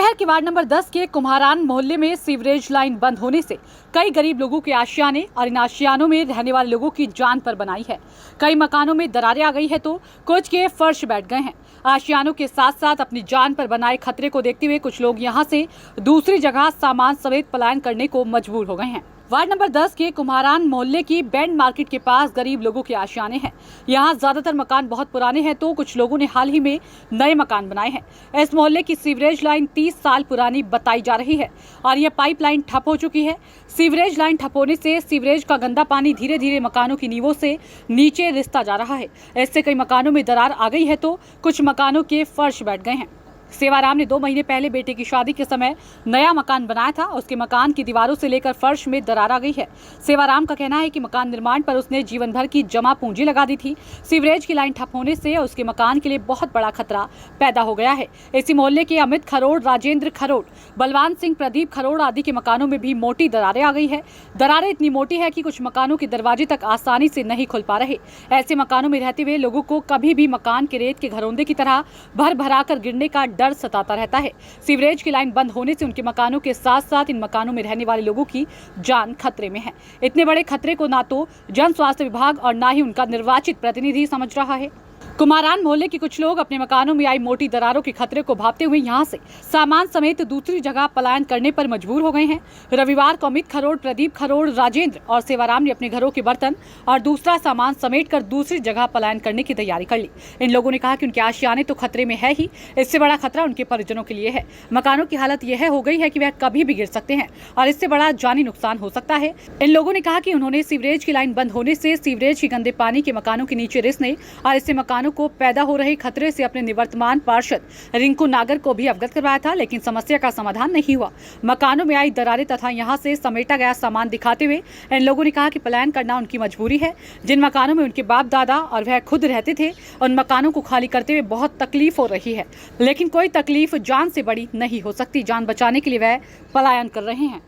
शहर के ward number 10 के कुम्हारान मोहल्ले में सीवरेज लाइन बंद होने से कई गरीब लोगों के आशियाने और इन आशियानों में रहने वाले लोगों की जान पर बनाई है। कई मकानों में दरारें आ गई है तो कुछ के फर्श बैठ गए हैं। आशियानों के साथ साथ अपनी जान पर बनाए खतरे को देखते हुए कुछ लोग यहां से दूसरी जगह सामान समेत पलायन करने को मजबूर हो गए हैं। वार्ड नंबर 10 के कुम्हारान मोहल्ले की बैंड मार्केट के पास गरीब लोगों के आशियाने हैं। यहाँ ज्यादातर मकान बहुत पुराने हैं तो कुछ लोगों ने हाल ही में नए मकान बनाए हैं। इस मोहल्ले की सीवरेज लाइन 30 साल पुरानी बताई जा रही है और यह पाइपलाइन ठप हो चुकी है। सीवरेज लाइन ठप होने से सीवरेज का गंदा पानी धीरे धीरे मकानों की नींवों से नीचे रिसता जा रहा है। इससे कई मकानों में दरार आ गई है तो कुछ मकानों के फर्श बैठ गए हैं। सेवाराम ने 2 महीने पहले बेटे की शादी के समय नया मकान बनाया था। उसके मकान की दीवारों से लेकर फर्श में दरार आ गई है। सेवाराम का कहना है कि मकान निर्माण पर उसने जीवन भर की जमा पूंजी लगा दी थी। सीवरेज की लाइन ठप होने से उसके मकान के लिए बहुत बड़ा खतरा पैदा हो गया है। इसी मोहल्ले के अमित खरोड़, राजेंद्र खरोड़, बलवान सिंह, प्रदीप खरोड़ आदि के मकानों में भी मोटी दरारें आ गई है। दरारें इतनी मोटी है कि कुछ मकानों के दरवाजे तक आसानी से नहीं खुल पा रहे। ऐसे मकानों में रहते हुए लोगों को कभी भी मकान के रेत के घरौंदे की तरह भर भरा कर गिरने का डर सताता रहता है। सीवरेज की लाइन बंद होने से उनके मकानों के साथ साथ इन मकानों में रहने वाले लोगों की जान खतरे में है। इतने बड़े खतरे को ना तो जन स्वास्थ्य विभाग और ना ही उनका निर्वाचित प्रतिनिधि समझ रहा है। कुम्हारान मोहल्ले के कुछ लोग अपने मकानों में आई मोटी दरारों के खतरे को भांपते हुए यहां से सामान समेत दूसरी जगह पलायन करने पर मजबूर हो गए हैं। रविवार को अमित खरोड़, प्रदीप खरोड़, राजेंद्र और सेवाराम ने अपने घरों के बर्तन और दूसरा सामान समेटकर दूसरी जगह पलायन करने की तैयारी कर ली। इन लोगों ने कहा कि उनके आशियाने तो खतरे में है ही, इससे बड़ा खतरा उनके परिजनों के लिए है। मकानों की हालत यह हो गई है कि वह कभी भी गिर सकते हैं और इससे बड़ा जानी नुकसान हो सकता है। इन लोगों ने कहा कि उन्होंने सीवरेज की लाइन बंद होने से सीवरेज के गंदे पानी के मकानों के नीचे रिसने और इससे मकानों को पैदा हो रहे खतरे से अपने निवर्तमान पार्षद रिंकू नागर को भी अवगत करवाया था, लेकिन समस्या का समाधान नहीं हुआ। मकानों में आई दरारें तथा यहां से समेटा गया सामान दिखाते हुए इन लोगों ने कहा कि पलायन करना उनकी मजबूरी है। जिन मकानों में उनके बाप दादा और वह खुद रहते थे उन मकानों को खाली करते हुए बहुत तकलीफ हो रही है, लेकिन कोई तकलीफ जान से बड़ी नहीं हो सकती। जान बचाने के लिए वह पलायन कर रहे हैं।